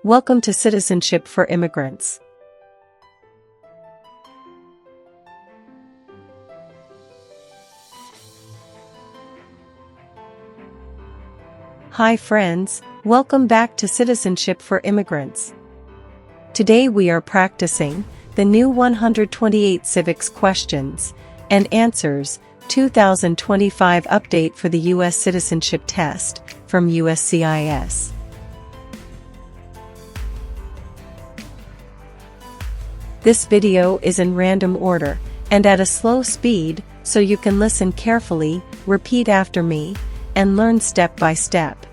Welcome to Citizenship for Immigrants. Hi friends, welcome back to Citizenship for Immigrants. Today we are practicing the new 128 Civics Questions and Answers 2025 update for the U.S. Citizenship Test from USCIS. This video is in random order and at a slow speed, so you can listen carefully, repeat after me, and learn step by step.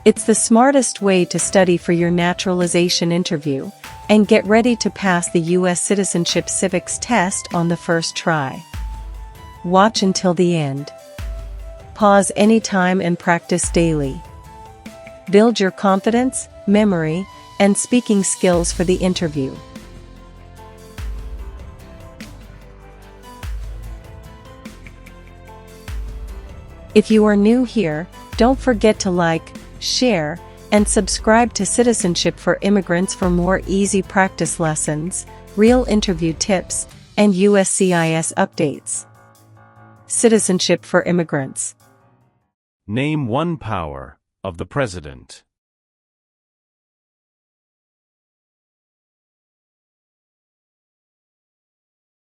It's the smartest way to study for your naturalization interview and get ready to pass the U.S. Citizenship Civics Test on the first try. Watch until the end. Pause anytime and practice daily. Build your confidence, memory, and speaking skills for the interview. If you are new here, don't forget to like, share, and subscribe to Citizenship for Immigrants for more easy practice lessons, real interview tips, and USCIS updates. Citizenship for Immigrants. Name one power of the President.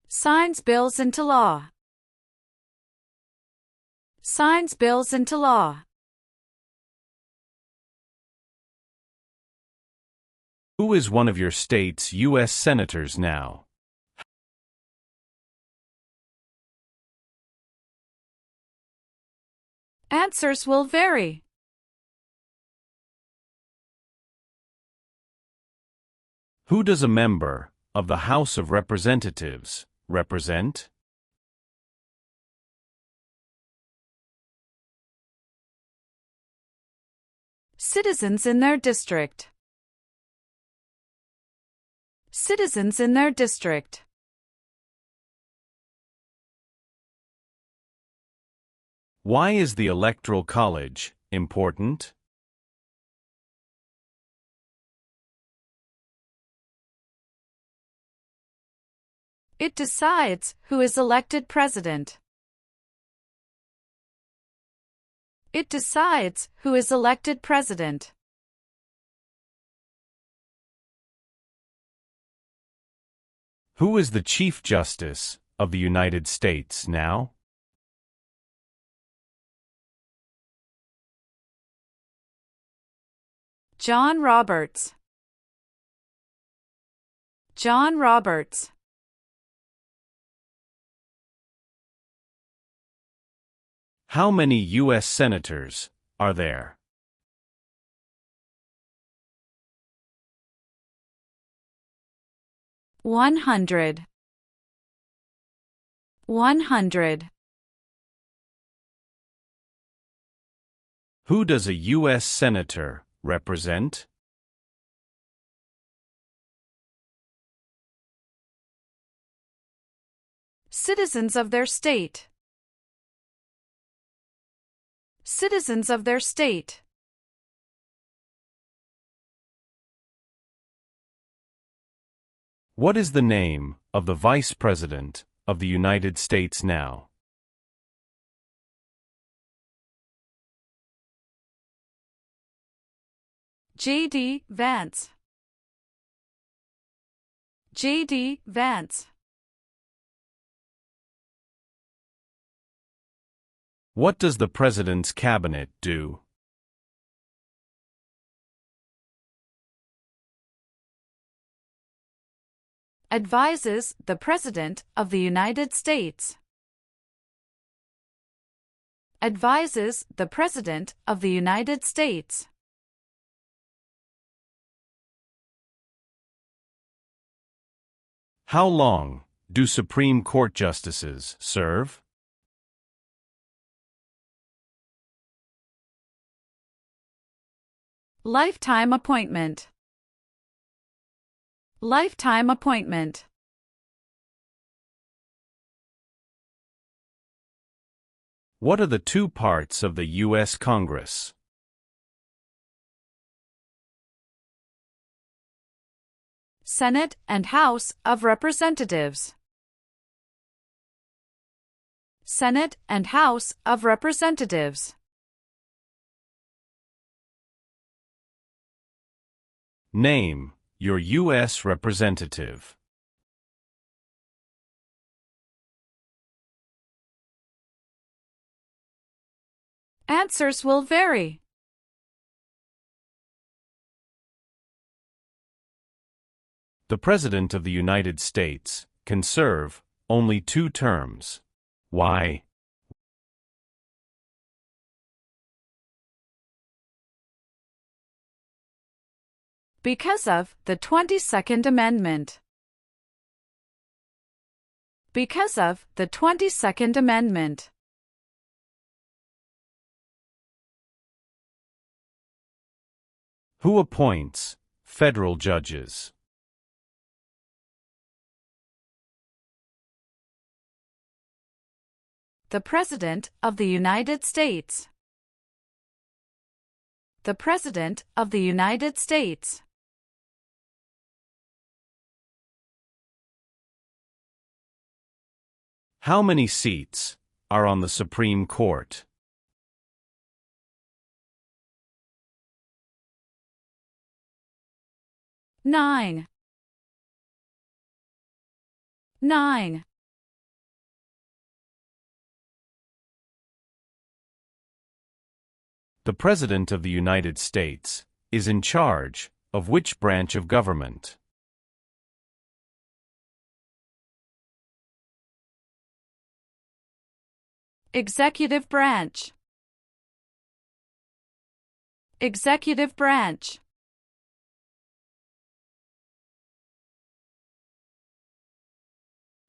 Signs bills into law. Signs bills into law. Who is one of your state's U.S. senators now? Answers will vary. Who does a member of the House of Representatives represent? Citizens in their district. Citizens in their district. Why is the Electoral College important? It decides who is elected president. It decides who is elected president. Who is the Chief Justice of the United States now? John Roberts. John Roberts. How many U.S. senators are there? One hundred. Who does a U.S. senator represent? Citizens of their state. Citizens of their state. What is the name of the Vice President of the United States now? J.D. Vance. J.D. Vance. What does the President's cabinet do? Advises the President of the United States. Advises the President of the United States. How long do Supreme Court justices serve? Lifetime appointment. Lifetime appointment. What are the two parts of the U.S. Congress? Senate and House of Representatives. Senate and House of Representatives. Name your U.S. representative. Answers will vary. The President of the United States can serve only 2 terms. Why? Because of the 22nd Amendment. Because of the 22nd Amendment. Who appoints federal judges? The President of the United States. The President of the United States. How many seats are on the Supreme Court? Nine. The President of the United States is in charge of which branch of government? Executive branch. Executive branch.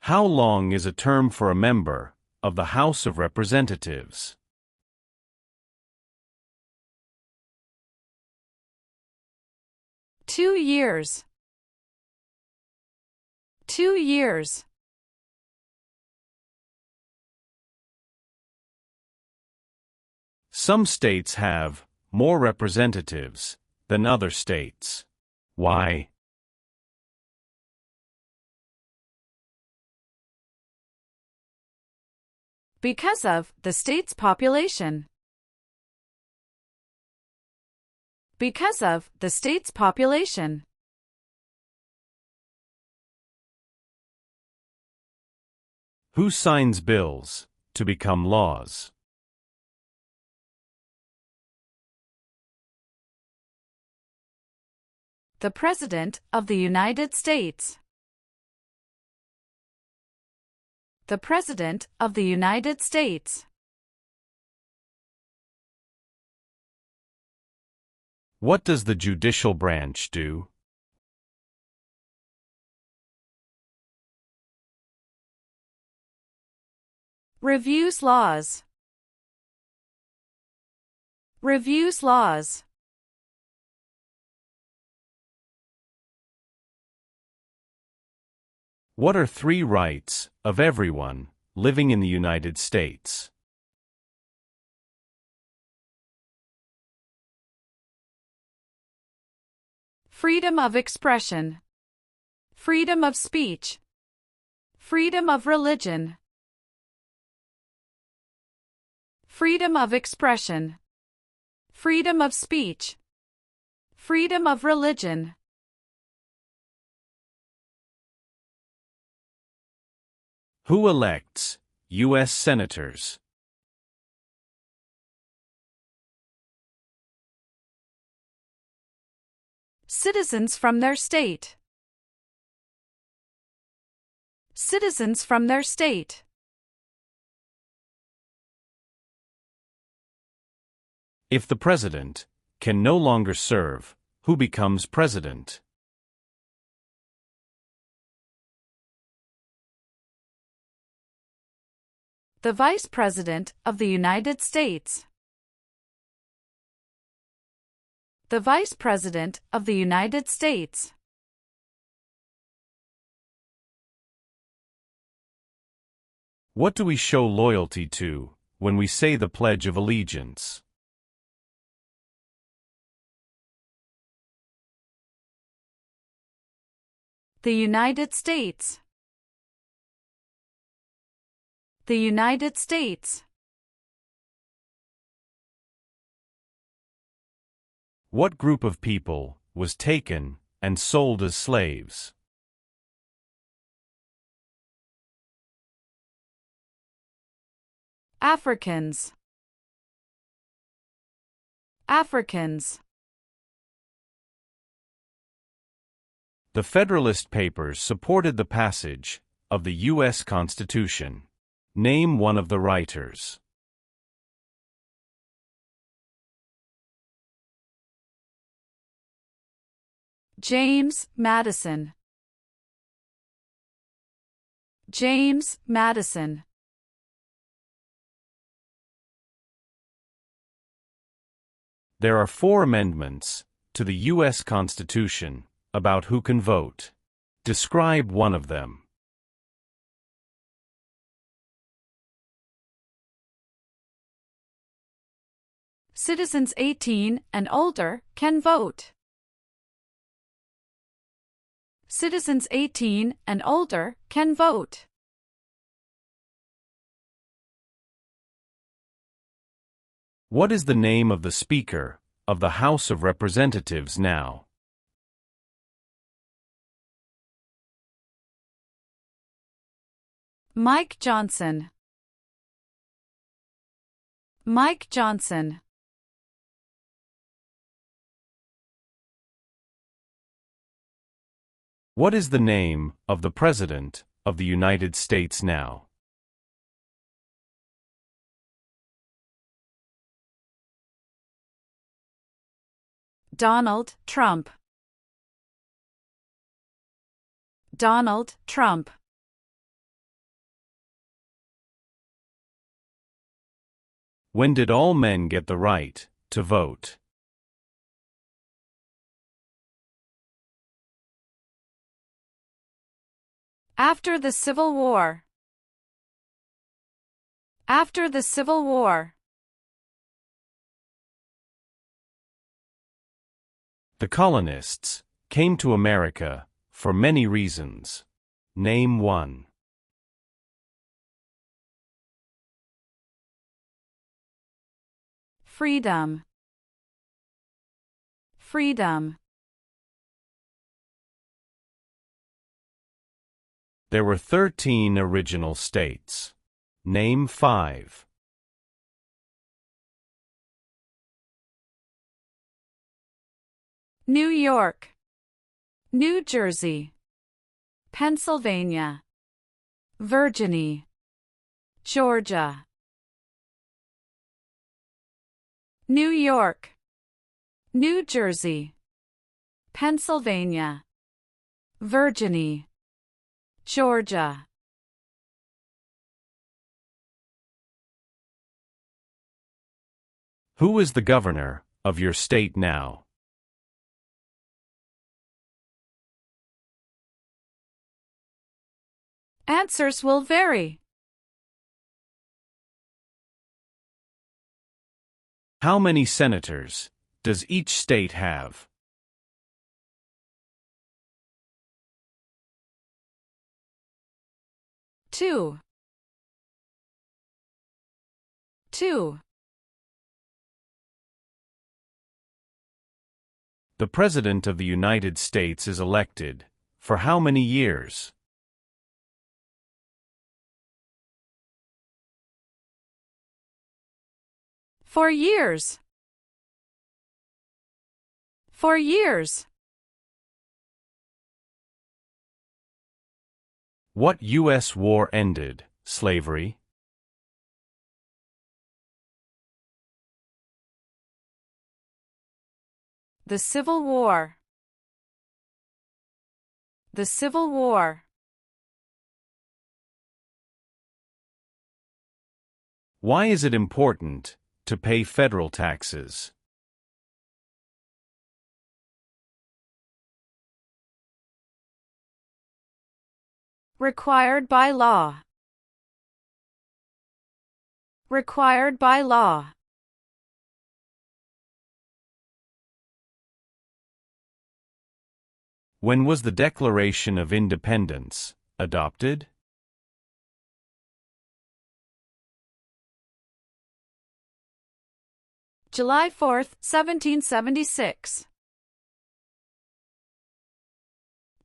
How long is a term for a member of the House of Representatives? 2 years. 2 years. Some states have more representatives than other states. Why? Because of the state's population. Because of the state's population. Who signs bills to become laws? The President of the United States. The President of the United States. What does the judicial branch do? Reviews laws. Reviews laws. What are 3 rights of everyone living in the United States? Freedom of expression. Freedom of speech. Freedom of religion. Freedom of expression. Freedom of speech. Freedom of religion. Who elects U.S. senators? Citizens from their state. Citizens from their state. If the president can no longer serve, who becomes president? The Vice President of the United States. The Vice President of the United States. What do we show loyalty to when we say the Pledge of Allegiance? The United States. The United States. What group of people was taken and sold as slaves? Africans. Africans. The Federalist Papers supported the passage of the U.S. Constitution. Name one of the writers. James Madison. James Madison. There are 4 amendments to the U.S. Constitution about who can vote. Describe one of them. Citizens 18 and older can vote. Citizens 18 and older can vote. What is the name of the Speaker of the House of Representatives now? Mike Johnson. Mike Johnson. What is the name of the President of the United States now? Donald Trump. Donald Trump. When did all men get the right to vote? After the Civil War. After the Civil War. The colonists came to America for many reasons. Name one. Freedom. Freedom. There were 13 original states. Name 5. New York, New Jersey, Pennsylvania, Virginia, Georgia. New York, New Jersey, Pennsylvania, Virginia, Georgia. Who is the governor of your state now? Answers will vary. How many senators does each state have? Two. The President of the United States is elected for how many years? For years. For years. What U.S. war ended slavery? The Civil War. The Civil War. Why is it important to pay federal taxes? Required by law. required by law. When was the Declaration of Independence adopted? July 4, 1776.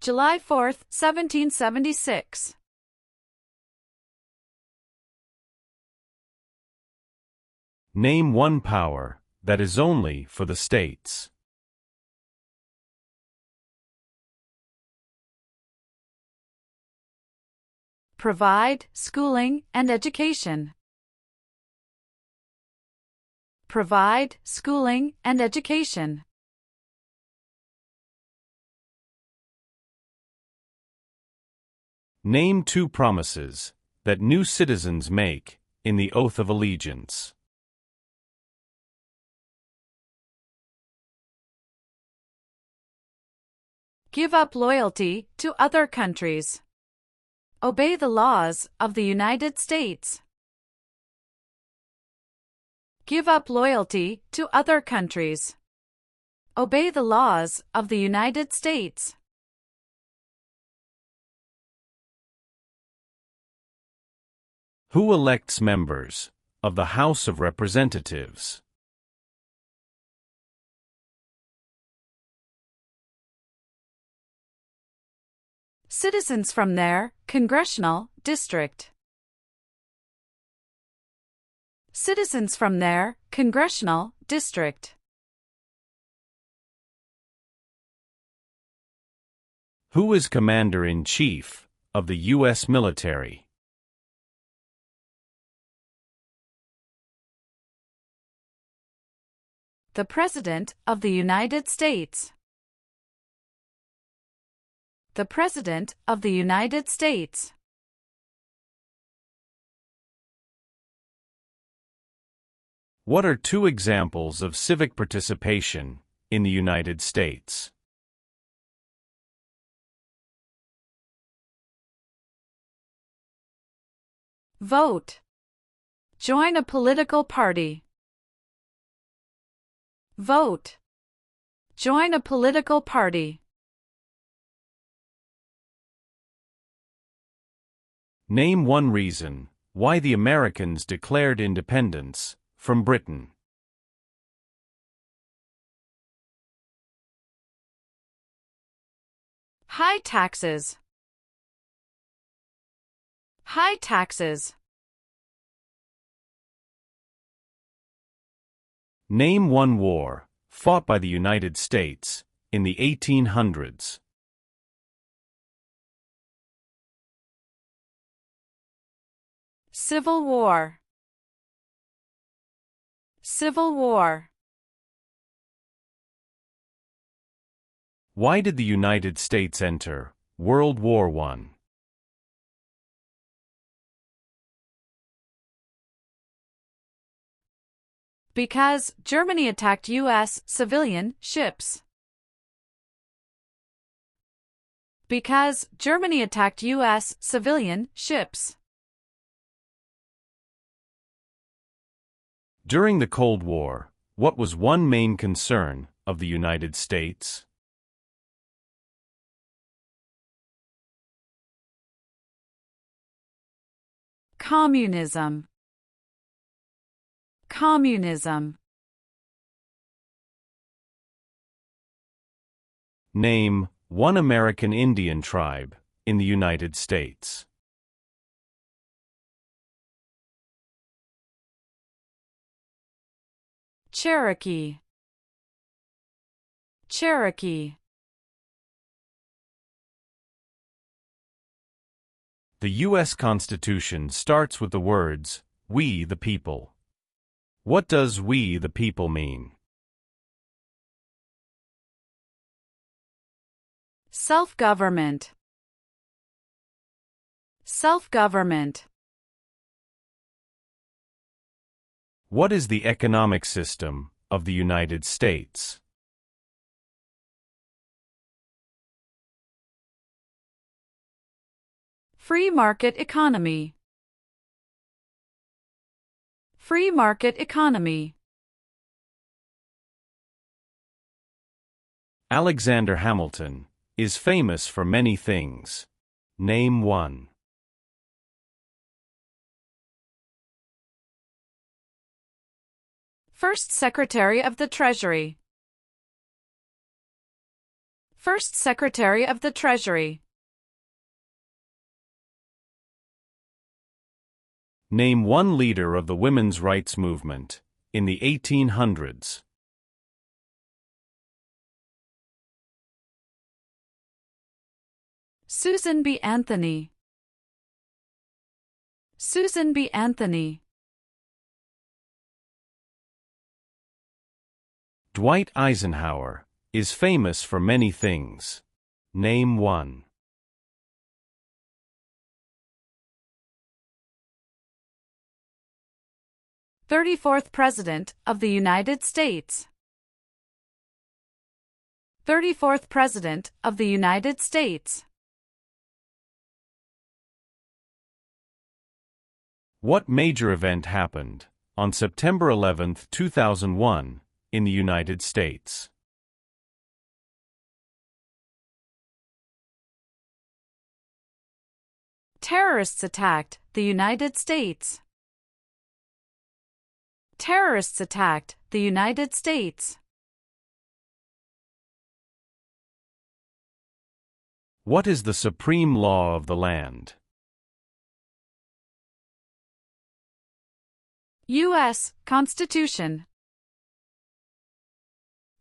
July 4, 1776. Name one power that is only for the states. Provide schooling and education. Provide schooling and education. Name two promises that new citizens make in the oath of allegiance. Give up loyalty to other countries. Obey the laws of the United States. Give up loyalty to other countries. Obey the laws of the United States. Who elects members of the House of Representatives? Citizens from their congressional district. Citizens from their congressional district. Who is Commander-in-Chief of the U.S. military? The President of the United States. The President of the United States. What are two examples of civic participation in the United States? Vote. Join a political party. Vote. Join a political party. Name one reason why the Americans declared independence from Britain. High taxes. High taxes. Name one war fought by the United States in the 1800s. Civil War. Civil War. Why did the United States enter World War I? Because Germany attacked U.S. civilian ships. Because Germany attacked U.S. civilian ships. During the Cold War, what was one main concern of the United States? Communism. Communism. Name one American Indian tribe in the United States. Cherokee. Cherokee. The U.S. Constitution starts with the words, "We the people." What does "we the people" mean? Self-government. Self-government. What is the economic system of the United States? Free market economy. Free market economy. Alexander Hamilton is famous for many things. Name one. First Secretary of the Treasury. First Secretary of the Treasury. Name one leader of the women's rights movement in the 1800s. Susan B. Anthony. Susan B. Anthony. Dwight Eisenhower is famous for many things. Name one. Thirty-fourth President of the United States. 34th President of the United States. What major event happened on September 11, 2001, in the United States? Terrorists attacked the United States. Terrorists attacked the United States. What is the supreme law of the land? U.S. Constitution.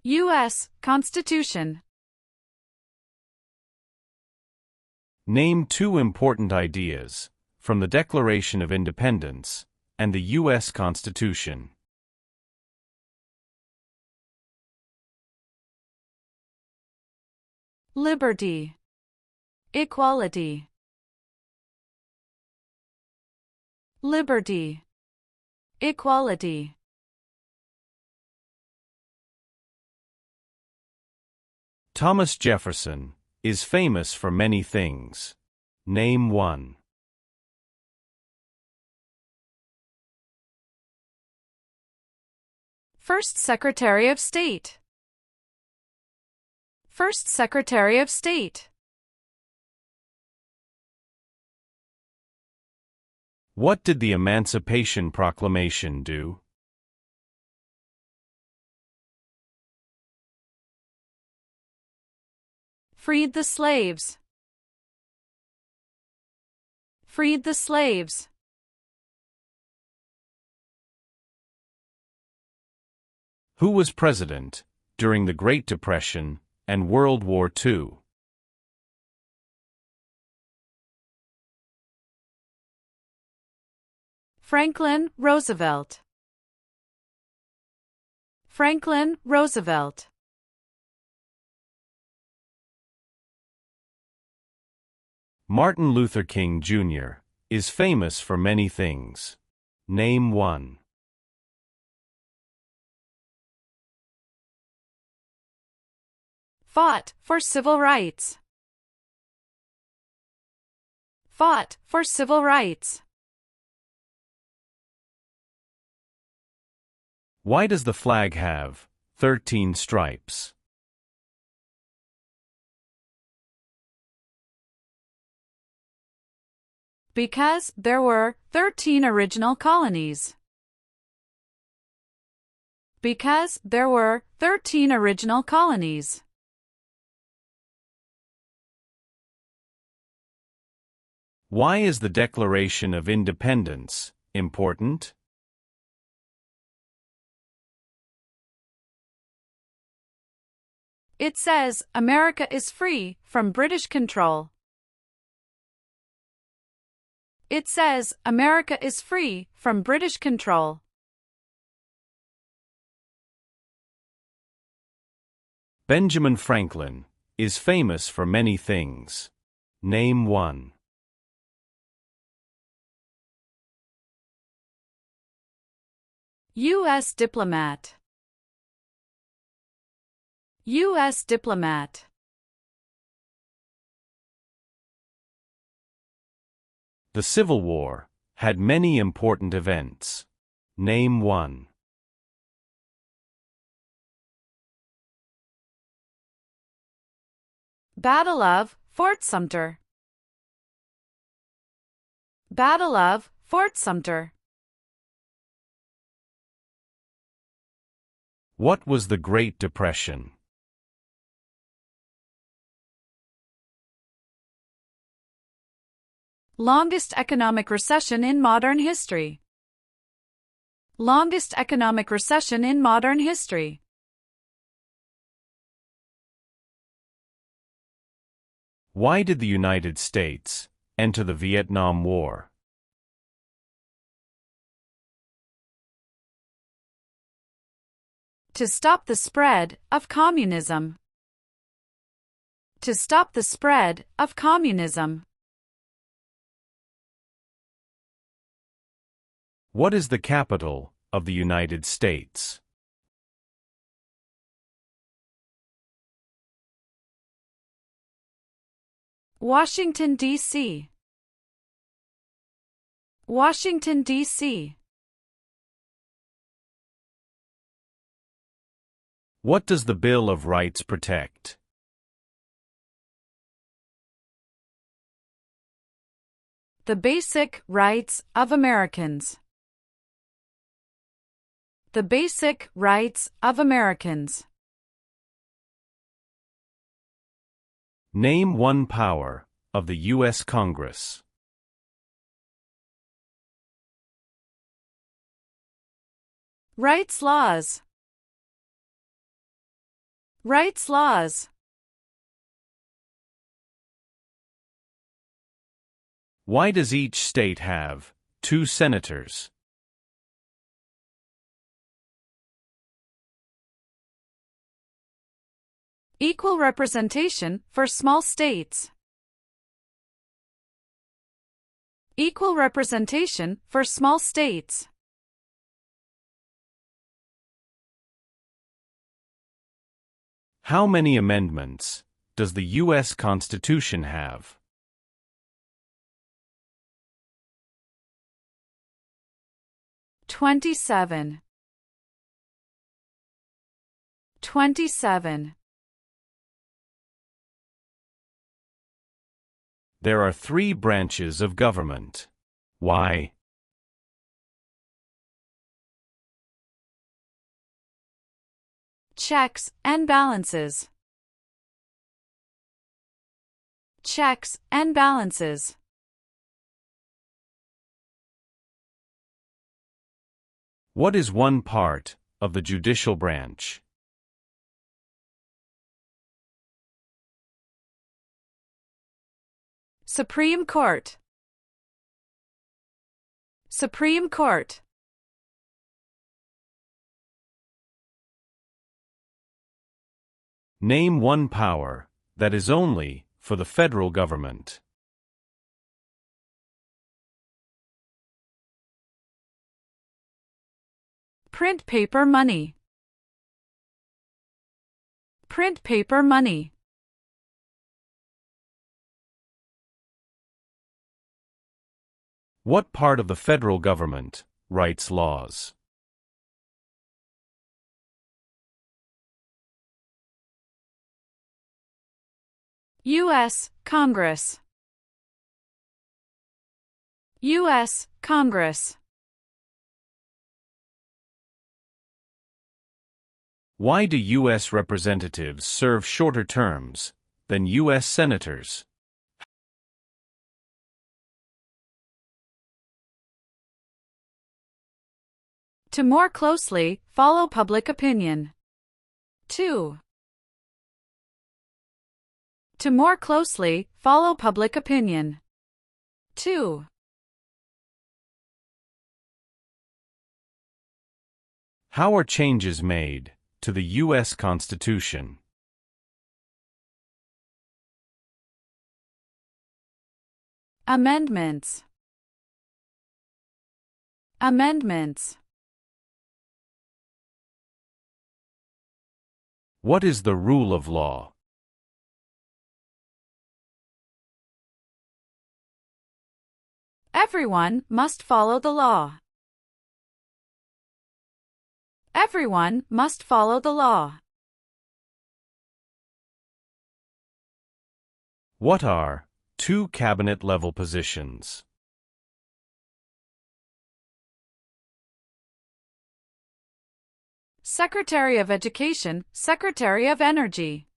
U.S. Constitution. Name two important ideas from the Declaration of Independence and the U.S. Constitution. Liberty. Equality. Liberty. Equality. Thomas Jefferson is famous for many things. Name one. First Secretary of State. First Secretary of State. What did the Emancipation Proclamation do? Freed the slaves. Freed the slaves. Who was president during the Great Depression and World War II? Franklin Roosevelt. Franklin Roosevelt. Martin Luther King Jr. is famous for many things. Name one. Fought for civil rights. Fought for civil rights. Why does the flag have 13 stripes? Because there were 13 original colonies. Because there were 13 original colonies. Why is the Declaration of Independence important? It says America is free from British control. It says America is free from British control. Benjamin Franklin is famous for many things. Name one. U.S. diplomat. U.S. diplomat. The Civil War had many important events. Name one. Battle of Fort Sumter. Battle of Fort Sumter. What was the Great Depression? Longest economic recession in modern history. Longest economic recession in modern history. Why did the United States enter the Vietnam War? To stop the spread of communism. To stop the spread of communism. What is the capital of the United States? Washington, D.C. Washington, D.C. What does the Bill of Rights protect? The basic rights of Americans. The basic rights of Americans. Name one power of the U.S. Congress. Rights laws. Rights laws. Why does each state have 2 senators? Equal representation for small states. Equal representation for small states. How many amendments does the U.S. Constitution have? "27. 27. There are 3 branches of government. Why? Checks and balances. Checks and balances. What is one part of the judicial branch? Supreme Court. Supreme Court. Name one power that is only for the federal government. Print paper money. Print paper money. What part of the federal government writes laws? U.S. Congress. U.S. Congress. Why do U.S. representatives serve shorter terms than U.S. senators? To more closely follow public opinion. 2. To more closely follow public opinion. 2. How are changes made to the U.S. Constitution? Amendments. Amendments. What is the rule of law? Everyone must follow the law. Everyone must follow the law. What are two cabinet-level positions? Secretary of Education, Secretary of Energy.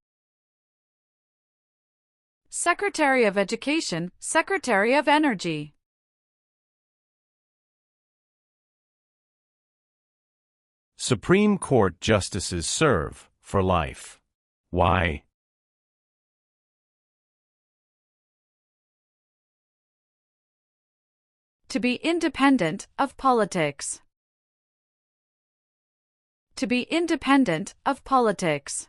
Secretary of Education, Secretary of Energy. Supreme Court justices serve for life. Why? To be independent of politics. To be independent of politics.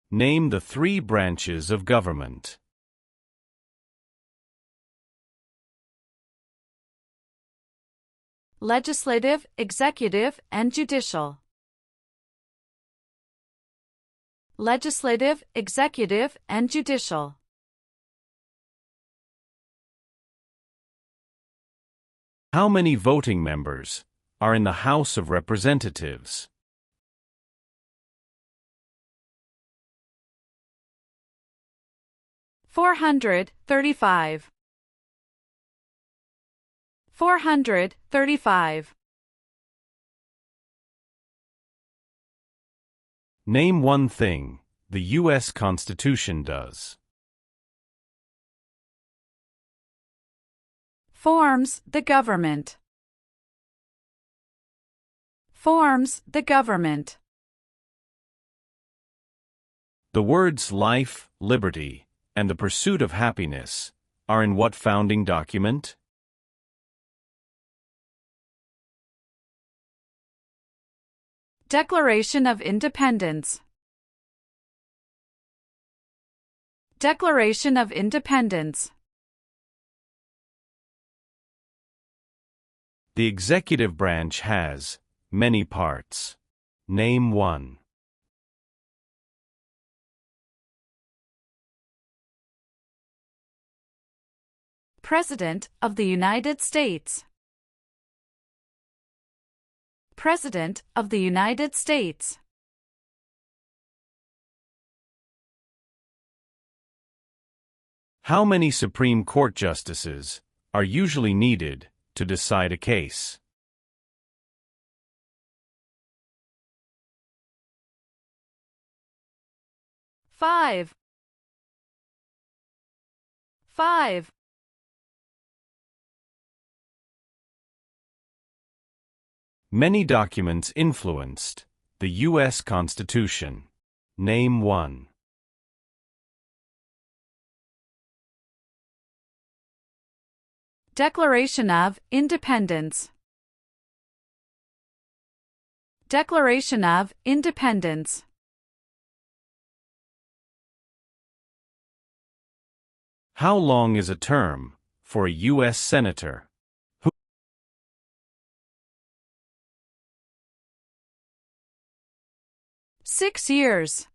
Name the three branches of government. Legislative, executive, and judicial. Legislative, executive, and judicial. How many voting members are in the House of Representatives? $435. 435. Name one thing the U.S. Constitution does. Forms the government. Forms the government. The words life, liberty, and the pursuit of happiness are in what founding document? Declaration of Independence. Declaration of Independence. The executive branch has many parts. Name one. President of the United States. President of the United States. How many Supreme Court justices are usually needed to decide a case? Five. Many documents influenced the U.S. Constitution. Name one. Declaration of Independence. Declaration of Independence. How long is a term for a U.S. Senator? 6 years.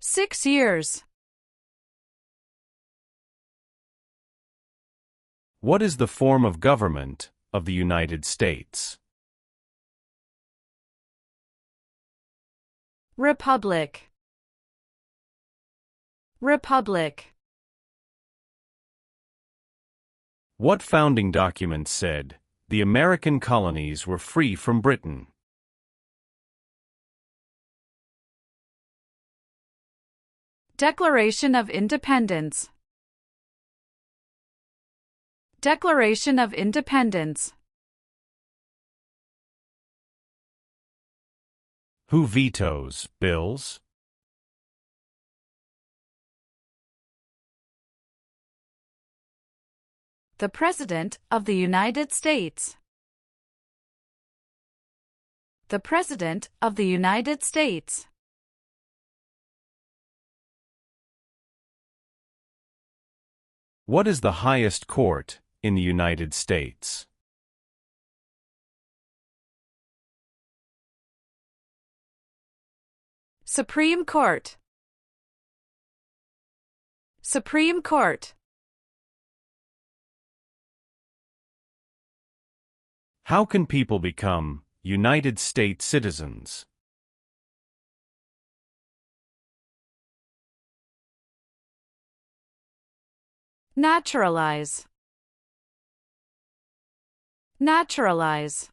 6 years. What is the form of government of the United States? Republic. Republic. What founding document said the American colonies were free from Britain? Declaration of Independence. Declaration of Independence. Who vetoes bills? The President of the United States. The President of the United States. What is the highest court in the United States? Supreme Court. Supreme Court. How can people become United States citizens? Naturalize. Naturalize.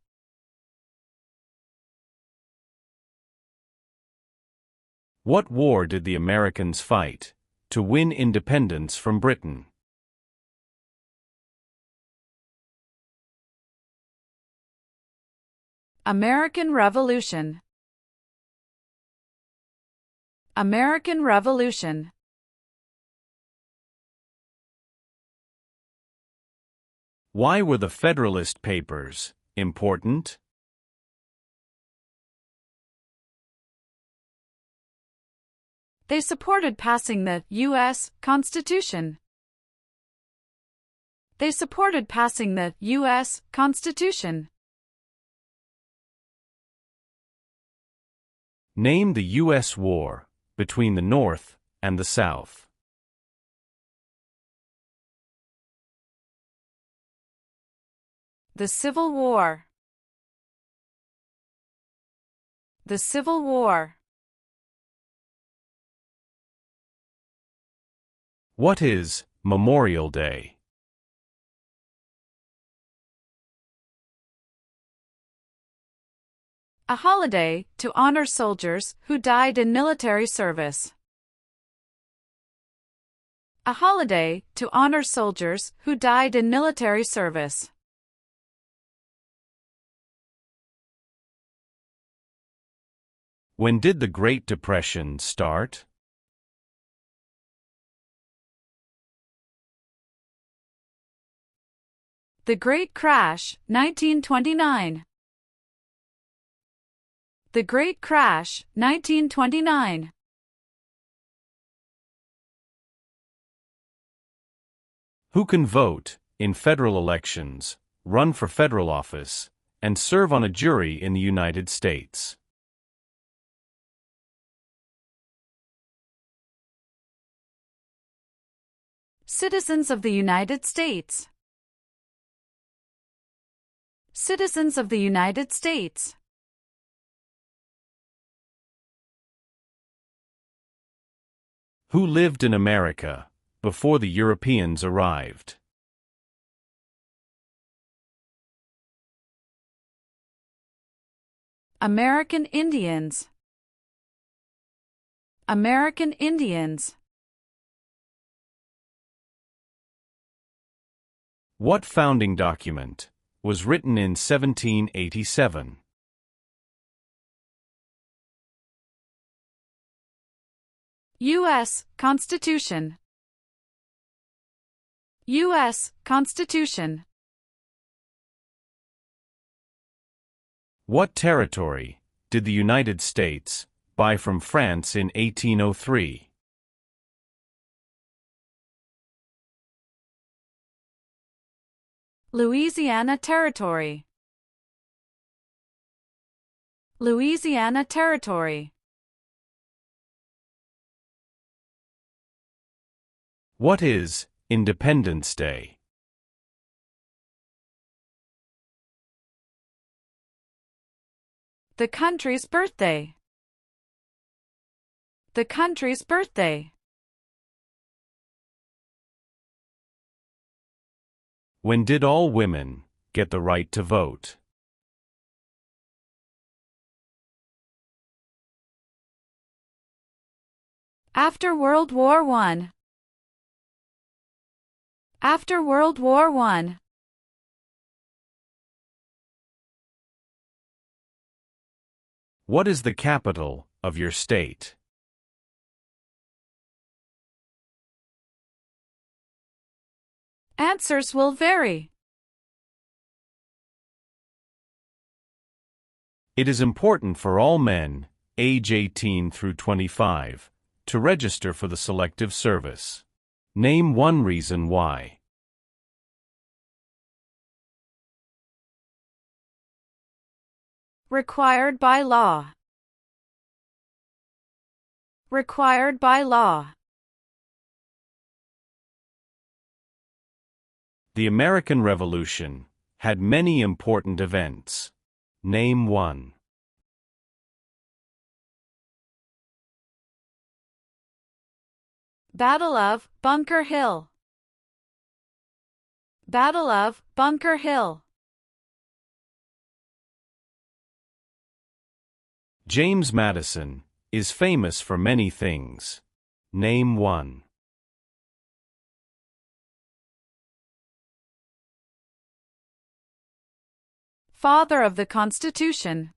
What war did the Americans fight to win independence from Britain? American Revolution. American Revolution. Why were the Federalist Papers important? They supported passing the U.S. Constitution. They supported passing the U.S. Constitution. Name the U.S. war between the North and the South. The Civil War. The Civil War. What is Memorial Day? A holiday to honor soldiers who died in military service. A holiday to honor soldiers who died in military service. When did the Great Depression start? The Great Crash, 1929. The Great Crash, 1929. Who can vote in federal elections, run for federal office, and serve on a jury in the United States? Citizens of the United States. Citizens of the United States. Who lived in America before the Europeans arrived? American Indians. American Indians. What founding document was written in 1787? U.S. Constitution. U.S. Constitution. What territory did the United States buy from France in 1803? Louisiana Territory. Louisiana Territory. What is Independence Day? The country's birthday. The country's birthday. When did all women get the right to vote? After World War I. After World War I. What is the capital of your state? Answers will vary. It is important for all men, age 18 through 25, to register for the Selective Service. Name one reason why. Required by law. Required by law. The American Revolution had many important events. Name one. Battle of Bunker Hill. Battle of Bunker Hill. James Madison is famous for many things. Name one. Father of the Constitution.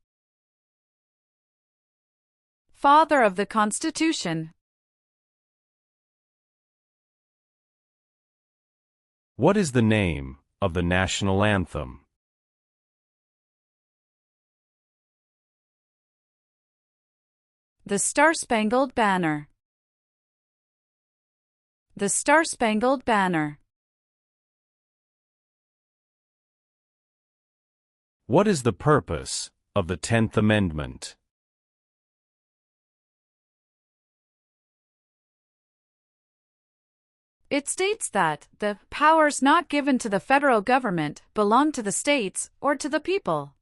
Father of the Constitution. What is the name of the national anthem? The Star-Spangled Banner. The Star-Spangled Banner. What is the purpose of the 10th Amendment? It states that the powers not given to the federal government belong to the states or to the people.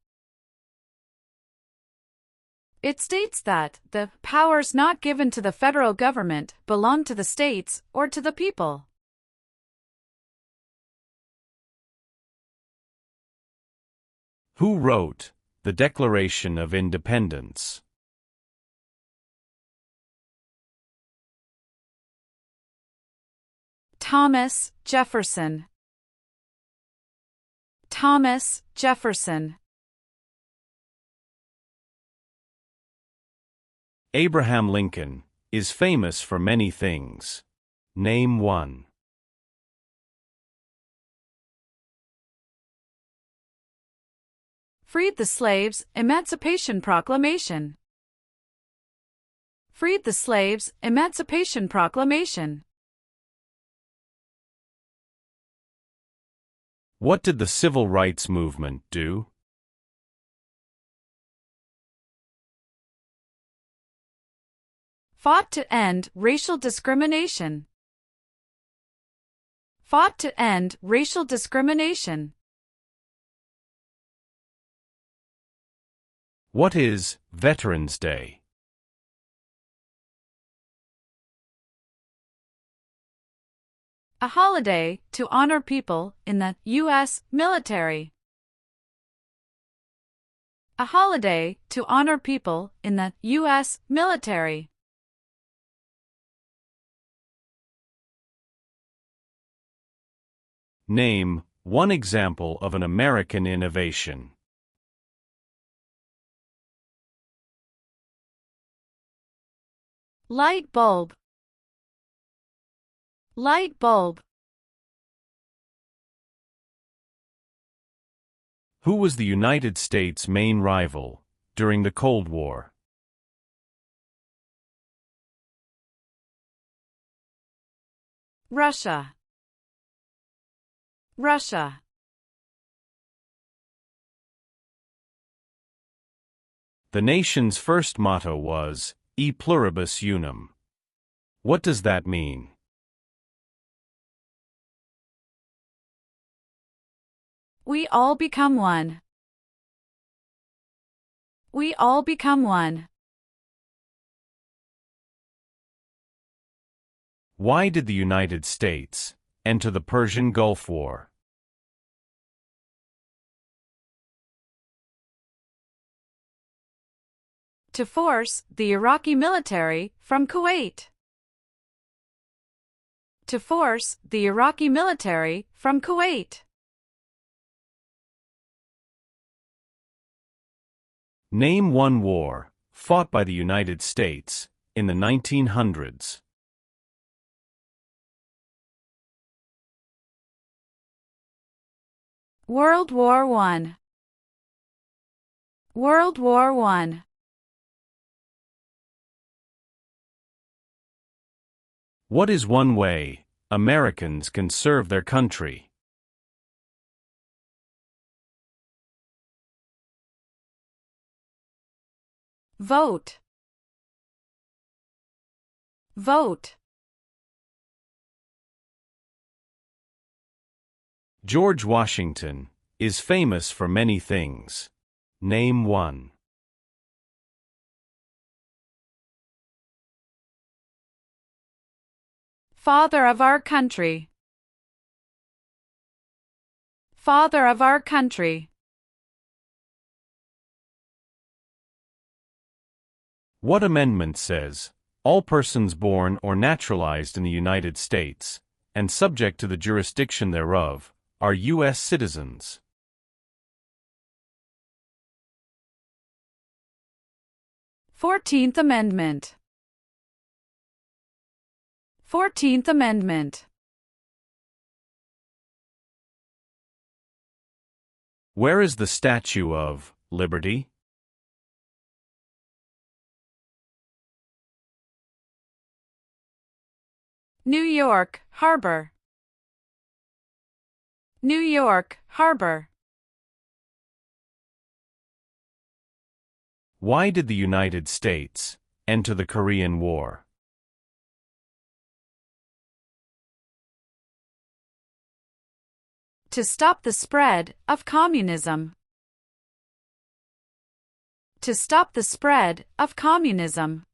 It states that the powers not given to the federal government belong to the states or to the people. Who wrote the Declaration of Independence? Thomas Jefferson. Thomas Jefferson. Abraham Lincoln is famous for many things. Name one. Freed the slaves, Emancipation Proclamation. Freed the slaves, Emancipation Proclamation. What did the Civil Rights Movement do? Fought to end racial discrimination. Fought to end racial discrimination. What is Veterans Day? A holiday to honor people in the U.S. military. A holiday to honor people in the U.S. military. Name one example of an American innovation. Light bulb. Light bulb. Who was the United States' main rival during the Cold War? Russia. Russia. The nation's first motto was E pluribus unum. What does that mean? We all become one. We all become one. Why did the United States enter the Persian Gulf War? To force the Iraqi military from Kuwait. To force the Iraqi military from Kuwait. Name one war fought by the United States in the 1900s. World War I. World War I. What is one way Americans can serve their country? Vote. Vote. George Washington is famous for many things. Name one. Father of our country. Father of our country. What amendment says, all persons born or naturalized in the United States, and subject to the jurisdiction thereof, are U.S. citizens? Fourteenth Amendment. 14th Amendment. Where is the Statue of Liberty? New York Harbor. New York Harbor. Why did the United States enter the Korean War? To stop the spread of communism. To stop the spread of communism.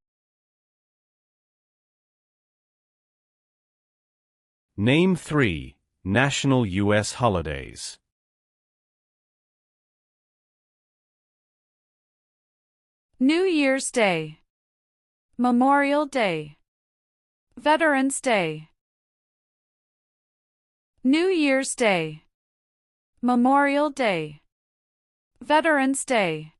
Name 3 national U.S. holidays. New Year's Day. Memorial Day. Veterans Day. New Year's Day. Memorial Day. Veterans Day.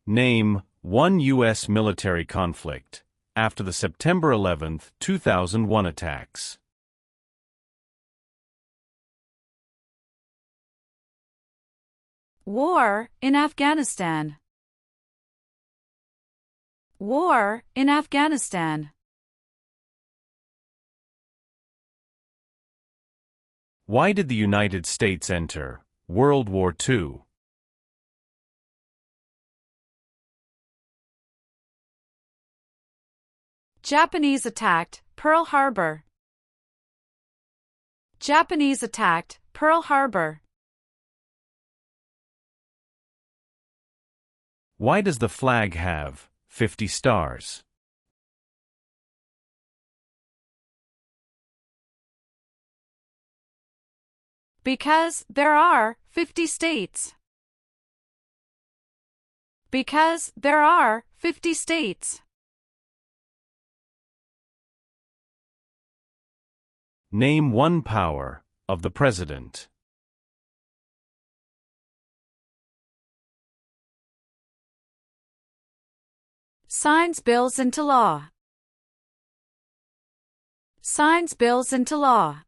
Name one U.S. military conflict after the September 11, 2001 attacks. War in Afghanistan. War in Afghanistan. Why did the United States enter World War II? Japanese attacked Pearl Harbor. Japanese attacked Pearl Harbor. Why does the flag have 50 stars? Because there are 50 states. Because there are 50 states. Name one power of the President. Signs bills into law. Signs bills into law.